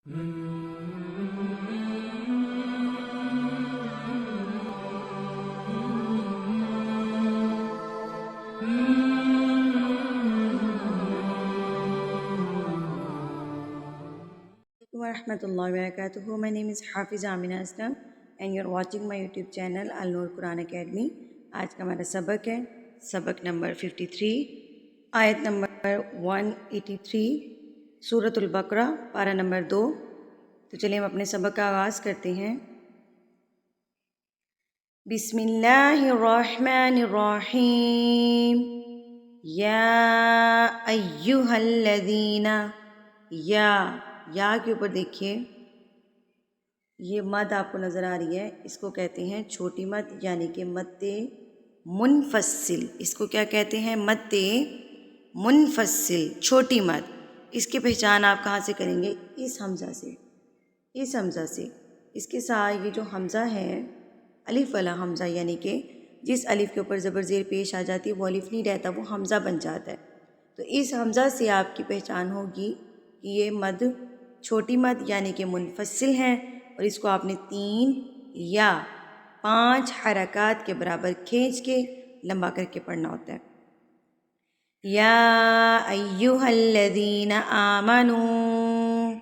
Warahmatullahi wabarakatuh. My name is Hafiz Amina Aslam and you're watching my YouTube channel Al Noor Quran Academy. آج کا ہمارا سبق ہے سبق نمبر 53 آیت نمبر 183 سورۃ البقرہ پارہ نمبر 2۔ تو چلیے ہم اپنے سبق کا آغاز کرتے ہیں۔ بسم اللہ الرحمن الرحیم یا ایہا الذین، یا کے اوپر دیکھیے یہ مد آپ کو نظر آ رہی ہے، اس کو کہتے ہیں چھوٹی مد یعنی کہ مد منفصل۔ اس کو کیا کہتے ہیں؟ مد منفصل، چھوٹی مد۔ اس کی پہچان آپ کہاں سے کریں گے؟ اس حمزہ سے، اس حمزہ سے۔ اس کے ساتھ یہ جو حمزہ ہے الف والا حمزہ، یعنی کہ جس الف کے اوپر زبر زیر پیش آ جاتی ہے وہ الف نہیں رہتا، وہ حمزہ بن جاتا ہے۔ تو اس حمزہ سے آپ کی پہچان ہوگی کہ یہ مد چھوٹی مد یعنی کہ منفصل ہیں، اور اس کو آپ نے 3 یا 5 حرکات کے برابر کھینچ کے لمبا کر کے پڑھنا ہوتا ہے۔ یا ایہا الذین آمنوا،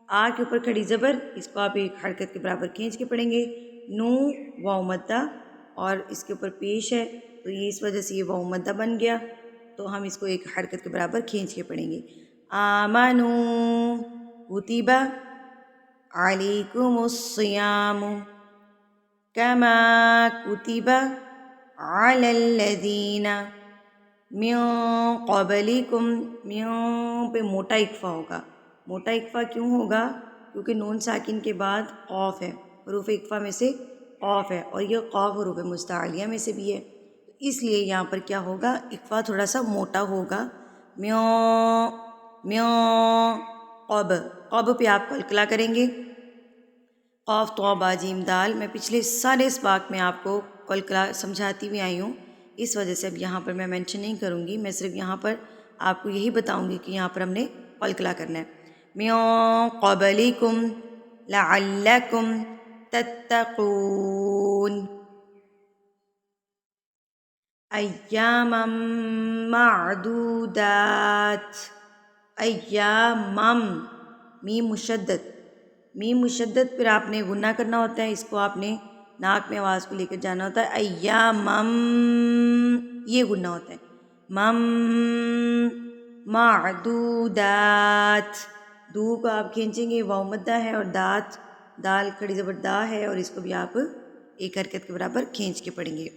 آ کے اوپر کھڑی زبر، اس کو آپ ایک حرکت کے برابر کھینچ کے پڑھیں گے۔ نو واو مدہ اور اس کے اوپر پیش ہے تو یہ اس وجہ سے یہ واو مدہ بن گیا، تو ہم اس کو ایک حرکت کے برابر کھینچ کے پڑھیں گے۔ آمنوا کتب علیکم الصیام کما کتب علی الذین من قبلکم۔ من پہ موٹا اکفا ہوگا۔ موٹا اکفا کیوں ہوگا؟ کیونکہ نون ساکن کے بعد قاف ہے، حروف اکفا میں سے قاف ہے، اور یہ قاف حروف مستعلیہ میں سے بھی ہے، اس لیے یہاں پر کیا ہوگا؟ اکفا تھوڑا سا موٹا ہوگا۔ قب، قب پہ آپ قلقلہ کریں گے، قاف طا با جیم دال۔ میں پچھلے سارے اسباق میں آپ کو قلقلہ سمجھاتی ہوئی آئی ہوں، اس وجہ سے اب یہاں پر میں مینشن نہیں کروں گی، میں صرف یہاں پر آپ کو یہی بتاؤں گی کہ یہاں پر ہم نے قلقلہ کرنا ہے۔ من قبلکم لعلکم تتقون ایاما معدودات۔ ایامم، میم مشدد، میم مشدد پھر آپ نے غنہ کرنا ہوتا ہے، اس کو آپ نے ناک میں آواز کو لے کر جانا ہوتا ہے۔ ایامم، یہ غنہ ہوتا ہے۔ مم معدودات، دو کو آپ کھینچیں گے، واو مدہ ہے، اور دات، دال کھڑی زبر دا ہے، اور اس کو بھی آپ ایک حرکت کے برابر کھینچ کے پڑھیں گے۔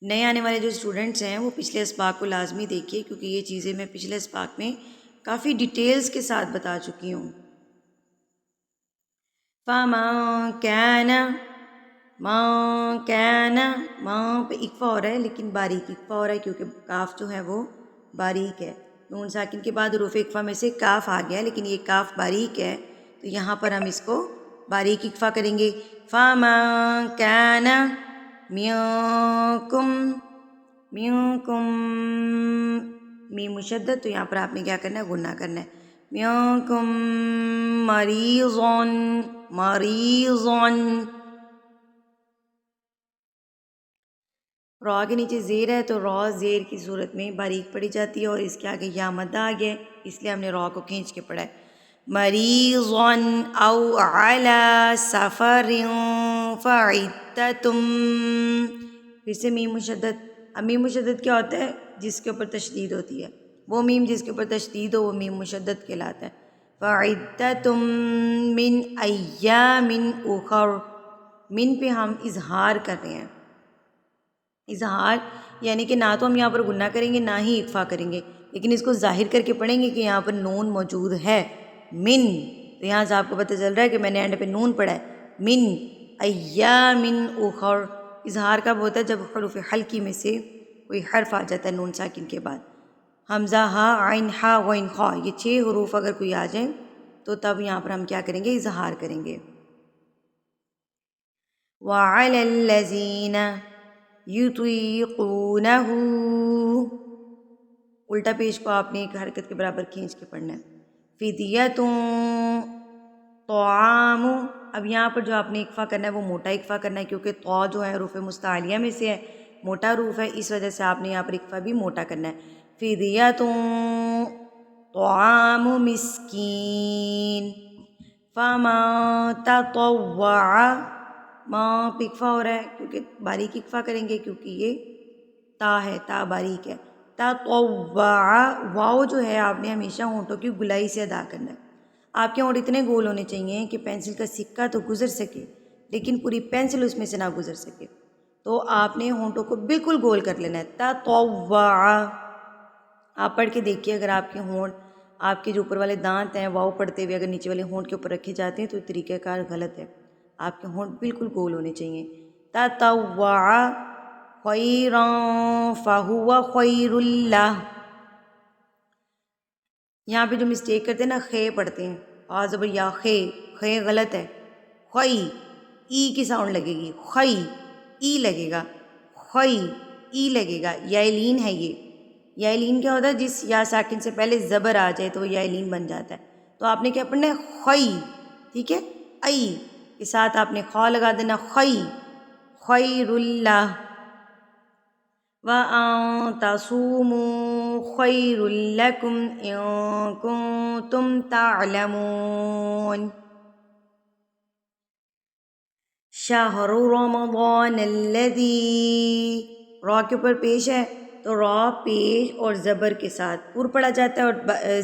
نئے آنے والے جو اسٹوڈنٹس ہیں وہ پچھلے اسباق کو لازمی دیکھیے، کیونکہ یہ چیزیں میں پچھلے اسباق میں کافی ڈیٹیلز کے ساتھ بتا چکی ہوں۔ فَمَن كَانَ، مَن كَانَ، ماں پہ اکفا ہو رہا ہے لیکن باریک اکفا ہو رہا ہے، کیونکہ کاف جو ہے وہ باریک ہے۔ نون ساکن کے بعد حروف اکفا میں سے کاف آ گیا، لیکن یہ کاف باریک ہے، تو یہاں پر ہم اس کو باریک اکفا کریں گے۔ فَمَن كَانَ منکم، منکم، میم مشدد، تو یہاں پر آپ نے کیا کرنا ہے؟ غنہ کرنا ہے۔ منکم مریضن، مریضن، را کے نیچے زیر ہے تو را زیر کی صورت میں باریک پڑی جاتی ہے، اور اس کے آگے یا مدہ آ گیا ہے، اس لیے ہم نے را کو کھینچ کے پڑھا ہے۔ مریضن او علی سفر فعدۃ، پھر سے میم مشدد۔ اب میم مشدد کیا ہوتا ہے؟ جس کے اوپر تشدید ہوتی ہے، وہ میم جس کے اوپر تشدید ہو وہ میم مشدد کہلاتا ہے۔ فعدۃ من ایام اخر، من پہ ہم اظہار کر رہے ہیں، اظہار یعنی کہ نہ تو ہم یہاں پر غنہ کریں گے نہ ہی اکفا کریں گے، لیکن اس کو ظاہر کر کے پڑھیں گے کہ یہاں پر نون موجود ہے، من، تو یہاں سے آپ کو پتہ چل رہا ہے کہ میں نے اینڈ پہ نون پڑھا ہے۔ من ایام اخر، اظہار کب ہوتا ہے؟ جب حروف حلقی میں سے کوئی حرف آ جاتا ہے نون ساکن کے بعد، حمزہ، ہا، عین، ہا، غین، خا، یہ 6 حروف اگر کوئی آ جائیں تو تب یہاں پر ہم کیا کریں گے؟ اظہار کریں گے۔ وَعَلَى الَّذِينَ يُطِيقُونَهُ، الٹا پیش کو آپ نے ایک حرکت کے برابر کھینچ کے پڑھنا ہے۔ فِدْيَةٌ طعام، اب یہاں پر جو آپ نے اکفا کرنا ہے وہ موٹا اکفا کرنا ہے، کیونکہ طا جو ہے حروف مستعلیہ میں سے ہے، موٹا حروف ہے، اس وجہ سے آپ نے یہاں پر اکفا بھی موٹا کرنا ہے۔ فدیۃ طعام مسکین، فمن تطوع، ماں پہ اکفا ہو رہا ہے کیونکہ باریک اکفا کریں گے، کیونکہ یہ تا ہے، تا باریک ہے۔ تطوع، واؤ جو ہے آپ نے ہمیشہ ہونٹوں کی گلائی سے ادا کرنا ہے۔ آپ کے ہونٹ اتنے گول ہونے چاہیے کہ پینسل کا سکہ تو گزر سکے لیکن پوری پینسل اس میں سے نہ گزر سکے، تو آپ نے ہونٹوں کو بالکل گول کر لینا ہے۔ تطوع، آپ پڑھ کے دیکھیے، اگر آپ کے ہونٹ، آپ کے جو اوپر والے دانت ہیں واؤ پڑھتے ہوئے اگر نیچے والے ہونٹ کے اوپر رکھے جاتے ہیں تو طریقہ کار غلط ہے، آپ کے ہونٹ بالکل گول ہونے چاہیے۔ تطوع خیرا فہو خیر لہ، یہاں پہ جو مسٹیک کرتے ہیں نا، خے پڑھتے ہیں، آ زبر یا، خے، خے غلط ہے، خی، ای کی ساؤنڈ لگے گی، خی، ای لگے گا، خی، ای لگے گا، یائلین ہے یہ۔ یائلین کیا ہوتا ہے؟ جس یا ساکن سے پہلے زبر آ جائے تو وہ یائلین بن جاتا ہے۔ تو آپ نے کیا پڑھنا ہے؟ خی، ٹھیک ہے، ای کے ساتھ آپ نے خا لگا دینا، خی، خیر اللہ، وَأَن تَصُومُوا خَيْرٌ لَكُمْ إِن كُنتُمْ تَعْلَمُونَ۔ شہر رمضان الذی، را کے اوپر پیش ہے تو را پیش اور زبر کے ساتھ پر پڑھا جاتا ہے اور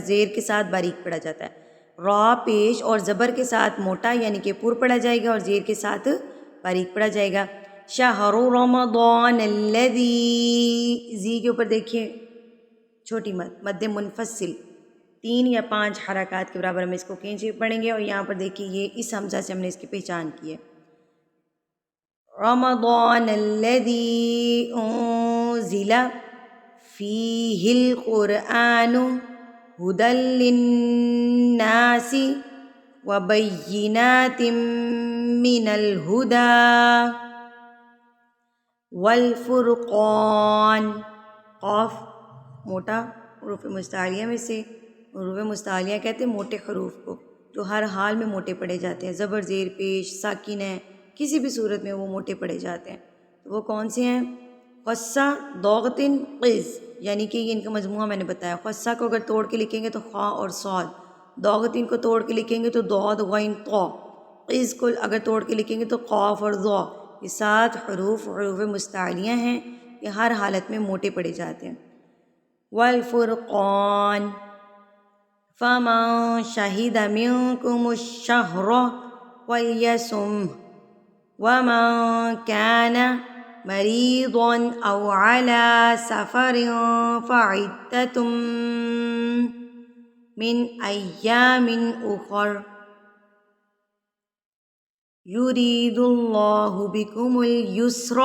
زیر کے ساتھ باریک پڑھا جاتا ہے۔ را پیش اور زبر کے ساتھ موٹا یعنی کہ پر پڑھا جائے گا اور زیر کے ساتھ باریک پڑھا جائے گا۔ شہر رمضان الذی، زی کے اوپر دیکھیے چھوٹی مد، مد منفصل، 3 یا 5 حرکات کے برابر ہم اس کو کھینچ کے پڑھیں گے، اور یہاں پر دیکھیے یہ اس حمزہ سے ہم نے اس کی پہچان کی ہے۔ رمضان الذی انزل فیہ القرآن ہدی للناس وبینات من الہدی والفرقان، قاف موٹا حروف مستعلیہ میں سے، حروف مستعلیہ کہتے ہیں موٹے حروف کو جو ہر حال میں موٹے پڑھے جاتے ہیں، زبر زیر پیش ساکن ہے کسی بھی صورت میں وہ موٹے پڑھے جاتے ہیں۔ تو وہ کون سے ہیں؟ خصہ، ضغطن، قز، یعنی کہ یہ ان کا مجموعہ میں نے بتایا۔ خصہ کو اگر توڑ کے لکھیں گے تو خا اور صاد، ضغطن کو توڑ کے لکھیں گے تو ضاد غین طا، قز کو اگر توڑ کے لکھیں گے تو قاف اور ضا۔ یہ 7 حروف مستعلیہ ہیں، یہ ہر حالت میں موٹے پڑھے جاتے ہیں۔ والفرقان، فمن شہد منکم الشہر فلیصمہ ومن کان مریضا او علی سفر فعدۃ من ایام اخر یرید اللہ بکم الیسر،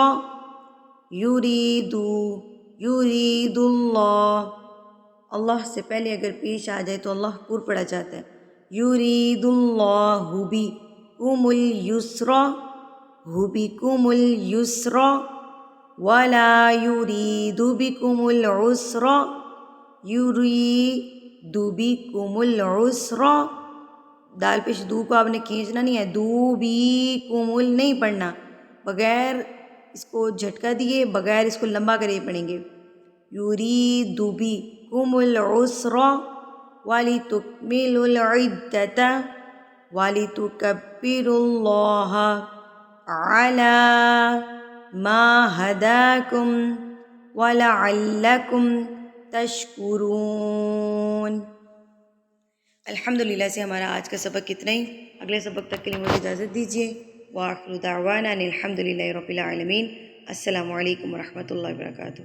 یرید اللہ، اللہ سے پہلے اگر پیش آ جائے تو اللہ پر پڑھا جاتا ہے۔ یرید اللہ بکم الیسر، بکم الیسر ولا یرید بکم العسر، یرید بکم العسر، دال پیش دو کو آپ نے کھینچنا نہیں ہے، دو بی کمل نہیں پڑھنا، بغیر اس کو جھٹکا دیے، بغیر اس کو لمبا کرے پڑھیں گے۔ یرید بکم العسر ولتکملوا العدۃ ولتکبروا اللہ علی ما ہداکم ولعلکم تشکرون۔ الحمدللہ سے ہمارا آج کا سبق اتنا ہی، اگلے سبق تک کے لیے مجھے اجازت دیجیے۔ وآخر دعوانا ان الحمدللہ رب العالمین۔ السلام علیکم ورحمۃ اللہ وبرکاتہ۔